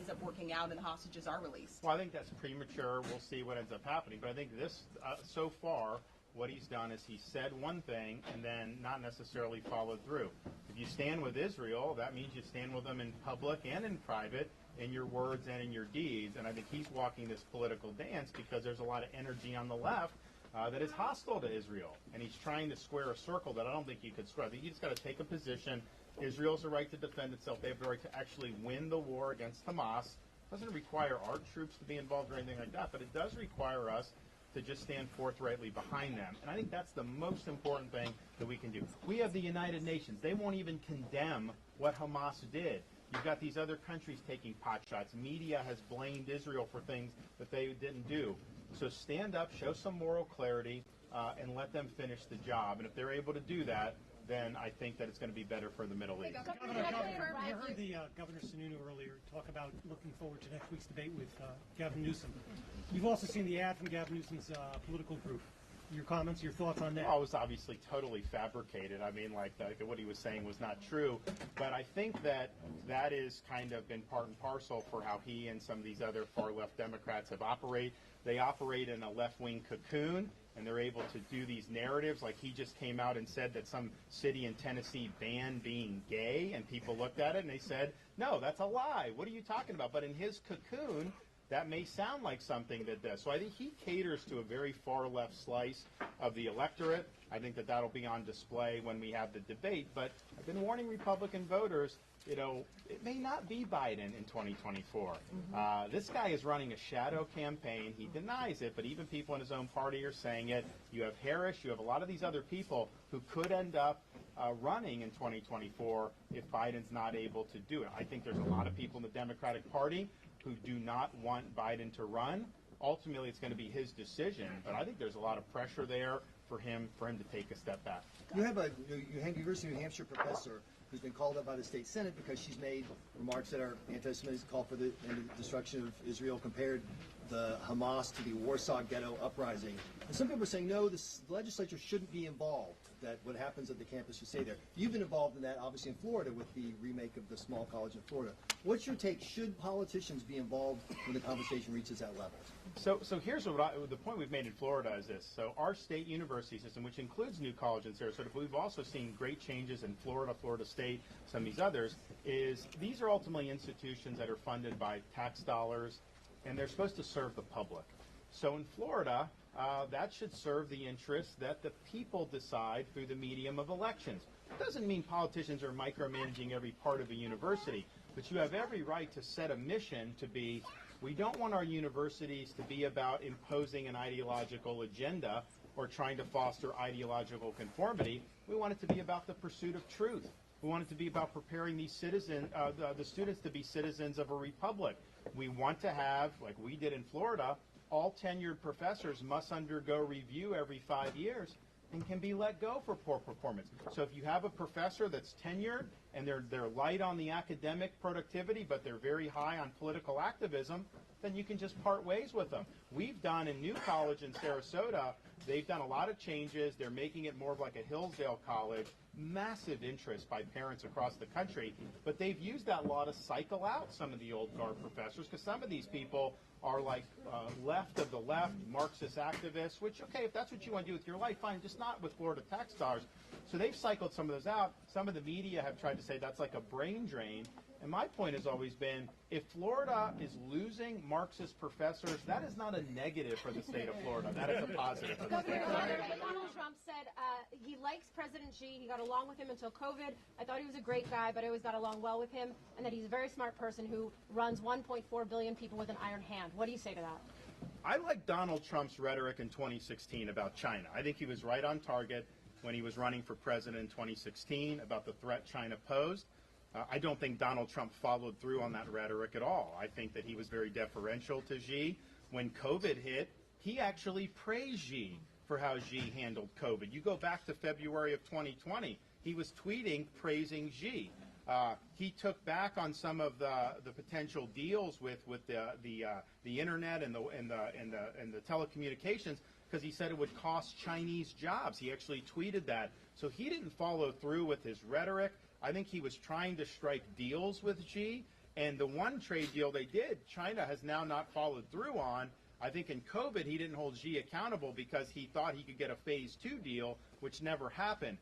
ends up working out and the hostages are released? Well, I think that's premature. We'll see what ends up happening. But I think this, so far, what he's done is he said one thing and then not necessarily followed through. If you stand with Israel, that means you stand with them in public and in private, in your words and in your deeds. And I think he's walking this political dance because there's a lot of energy on the left that is hostile to Israel. And he's trying to square a circle that I don't think you could square. I think you just got to take a position. Israel has the right to defend itself. They have the right to actually win the war against Hamas. It doesn't require our troops to be involved or anything like that, but it does require us to just stand forthrightly behind them. And I think that's the most important thing that we can do. We have the United Nations. They won't even condemn what Hamas did. You've got these other countries taking pot shots. Media has blamed Israel for things that they didn't do. So stand up, show some moral clarity, and let them finish the job. And if they're able to do that, then I think that it's going to be better for the Middle East. Governor, you heard the Governor Sununu earlier talk about looking forward to next week's debate with Gavin Newsom. You've also seen the ad from Gavin Newsom's political group. Your comments, your thoughts on that? Oh, it was obviously totally fabricated. I mean, like what he was saying was not true. But I think that that is kind of been part and parcel for how he and some of these other far-left Democrats have operated. They operate in a left-wing cocoon, and they're able to do these narratives. Like he just came out and said that some city in Tennessee banned being gay, and people looked at it and they said, no, that's a lie. What are you talking about? But in his cocoon, that may sound like something that does. So I think he caters to a very far left slice of the electorate. I think that that'll be on display when we have the debate. But I've been warning Republican voters, you know, it may not be Biden in 2024. This guy is running a shadow campaign. He denies it, but even people in his own party are saying it. You have Harris, you have a lot of these other people who could end up running in 2024 if Biden's not able to do it. I think there's a lot of people in the Democratic Party who do not want Biden to run. Ultimately, it's going to be his decision, but I think there's a lot of pressure there for him to take a step back. You have a University of New Hampshire professor who's been called up by the state Senate because she's made remarks that are anti-Semitic, called for the destruction of Israel, compared the Hamas to the Warsaw Ghetto uprising. And some people are saying, no, the legislature shouldn't be involved, that what happens at the campus should stay there. You've been involved in that, obviously, in Florida with the remake of the small college in Florida. What's your take? Should politicians be involved when the conversation reaches that level? So here's the point we've made in Florida is this. So our state university system, which includes New College in Sarasota, but we've also seen great changes in Florida, Florida State, some of these others, is these are ultimately institutions that are funded by tax dollars, and they're supposed to serve the public. So in Florida, that should serve the interests that the people decide through the medium of elections. It doesn't mean politicians are micromanaging every part of a university, but you have every right to set a mission to be, we don't want our universities to be about imposing an ideological agenda or trying to foster ideological conformity. We want it to be about the pursuit of truth. We want it to be about preparing these citizens, the students to be citizens of a republic. We want to have, like we did in Florida, all tenured professors must undergo review every 5 years and can be let go for poor performance. So if you have a professor that's tenured and they're light on the academic productivity, but they're very high on political activism, then you can just part ways with them. We've done in New College in Sarasota, they've done a lot of changes. They're making it more of like a Hillsdale College. Massive interest by parents across the country, but they've used that law to cycle out some of the old guard professors, because some of these people are like left of the left, Marxist activists, which, okay, if that's what you want to do with your life, fine, just not with Florida tax dollars. So they've cycled some of those out. Some of the media have tried to say that's like a brain drain. And my point has always been, if Florida is losing Marxist professors, that is not a negative for the state of Florida. That is a positive for the state of Florida. Donald Trump said he likes President Xi. He got along with him until COVID. I thought he was a great guy, but I always got along well with him, and that he's a very smart person who runs 1.4 billion people with an iron hand. What do you say to that? I like Donald Trump's rhetoric in 2016 about China. I think he was right on target when he was running for president in 2016 about the threat China posed. I don't think Donald Trump followed through on that rhetoric at all. I think that he was very deferential to Xi. When COVID hit, he actually praised Xi for how Xi handled COVID. You go back to February of 2020, he was tweeting praising Xi. He took back on some of the potential deals with the internet and the telecommunications, because he said it would cost Chinese jobs. He actually tweeted that. So he didn't follow through with his rhetoric. I think he was trying to strike deals with Xi, And the one trade deal they did, China has now not followed through on. I think in COVID, he didn't hold Xi accountable because he thought he could get a phase 2 deal, which never happened.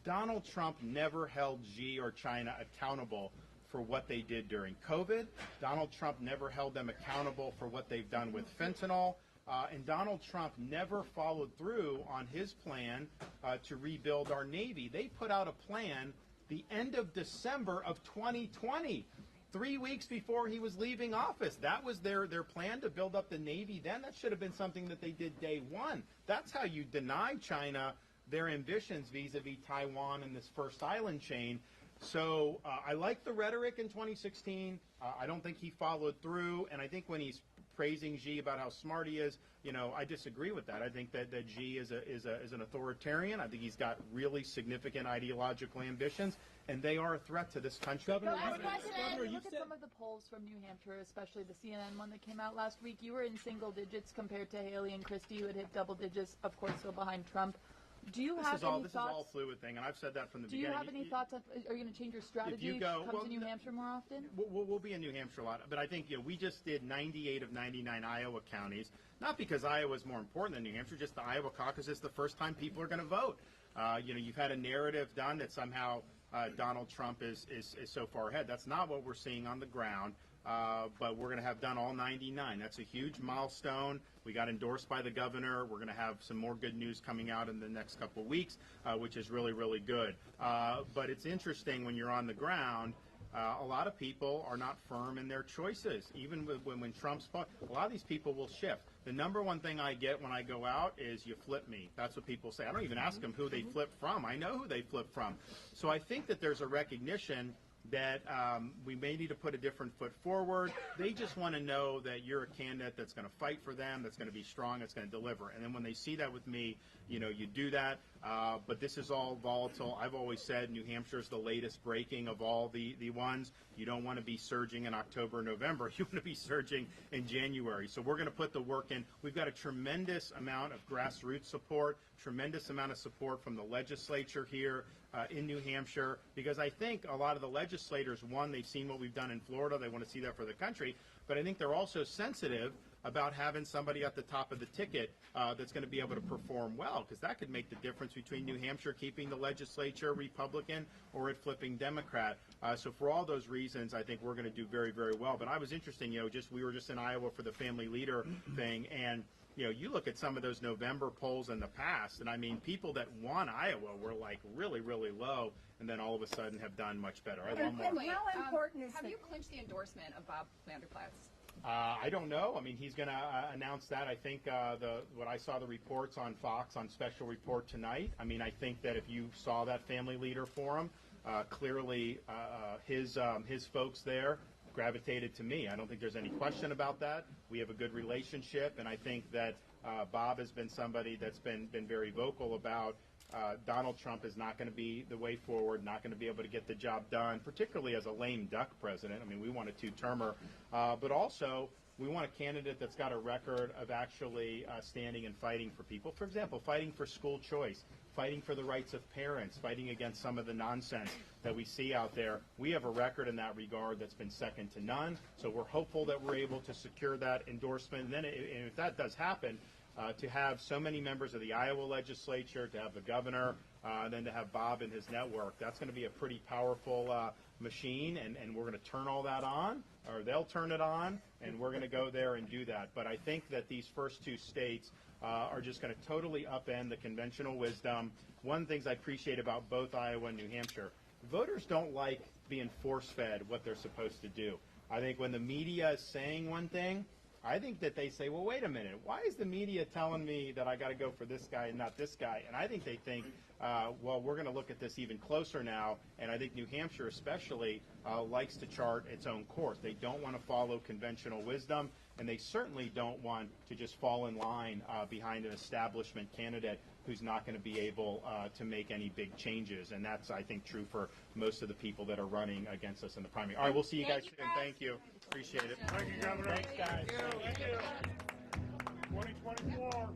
Donald Trump never held Xi or China accountable for what they did during COVID. Donald Trump never held them accountable for what they've done with fentanyl. And Donald Trump never followed through on his plan to rebuild our Navy. They put out a plan the end of December of 2020, 3 weeks before he was leaving office. That was their plan to build up the Navy then. That should have been something that they did day one. That's how you deny China their ambitions vis-a-vis Taiwan and this first island chain. So I like the rhetoric in 2016. I don't think he followed through. And I think when he's praising Xi about how smart he is, I disagree with that. I think that Xi is an authoritarian. I think he's got really significant ideological ambitions, and they are a threat to this country. Governor, look at some of the polls from New Hampshire, especially the CNN one that came out last week. You were in single digits compared to Haley and Christie, who had hit double digits, of course, still behind Trump. Do you have any thoughts? This is all a fluid thing, and I've said that from the beginning. Do you have any thoughts? Are you going to change your strategy to come to New Hampshire more often? We'll be in New Hampshire a lot, but I think we just did 98 of 99 Iowa counties, not because Iowa is more important than New Hampshire, just the Iowa caucus is the first time people are going to vote. You've had a narrative done that somehow Donald Trump is so far ahead. That's not what we're seeing on the ground. But we're going to have done all 99. That's a huge milestone. We got endorsed by the governor. We're going to have some more good news coming out in the next couple of weeks, which is really, really good. But it's interesting when you're on the ground. A lot of people are not firm in their choices. Even when Trump's, a lot of these people will shift. The number one thing I get when I go out is you flip me. That's what people say. I don't even ask them who they flip from. I know who they flip from. So I think that there's a recognition that we may need to put a different foot forward. They just want to know that you're a candidate that's going to fight for them, that's going to be strong, that's going to deliver. And then when they see that with me, you do that. But this is all volatile. I've always said New Hampshire is the latest breaking of all the ones. You don't want to be surging in October, November. You want to be surging in January. So we're going to put the work in. We've got a tremendous amount of grassroots support, tremendous amount of support from the legislature here in New Hampshire, because I think a lot of the legislators, one, they've seen what we've done in Florida. They want to see that for the country. But I think they're also sensitive about having somebody at the top of the ticket that's going to be able to perform well, because that could make the difference between New Hampshire keeping the legislature Republican or it flipping Democrat. So for all those reasons, I think we're going to do very, very well. But I was interesting, we were just in Iowa for the family leader thing, and you look at some of those November polls in the past, and I mean, people that won Iowa were like really, really low, and then all of a sudden have done much better. How important is have you clinched the endorsement of Bob Vanderplatz? I don't know. I mean, he's going to announce that. I think what I saw the reports on Fox on Special Report tonight. I mean, I think that if you saw that family leader forum, clearly his folks there gravitated to me. I don't think there's any question about that. We have a good relationship, and I think that Bob has been somebody that's been very vocal about Donald Trump is not going to be the way forward, not going to be able to get the job done, particularly as a lame duck president. I mean, we want a two-termer, but also we want a candidate that's got a record of actually standing and fighting for people. For example, fighting for school choice, fighting for the rights of parents, fighting against some of the nonsense that we see out there. We have a record in that regard that's been second to none. So we're hopeful that we're able to secure that endorsement. And then if that does happen, to have so many members of the Iowa legislature, to have the governor, then to have Bob and his network, that's going to be a pretty powerful machine, and we're going to turn all that on, or they'll turn it on, and we're going to go there and do that. But I think that these first two states are just going to totally upend the conventional wisdom. One of the things I appreciate about both Iowa and New Hampshire, voters don't like being force-fed what they're supposed to do. I think when the media is saying one thing, I think that they say, well, wait a minute, why is the media telling me that I got to go for this guy and not this guy? And I think they think, well, we're going to look at this even closer now. And I think New Hampshire especially likes to chart its own course. They don't want to follow conventional wisdom, and they certainly don't want to just fall in line behind an establishment candidate who's not going to be able to make any big changes. And that's, I think, true for most of the people that are running against us in the primary. All right, we'll see you guys soon. Thank you. Appreciate it. Thank you, Governor. Thanks, guys. Thank you. 2024.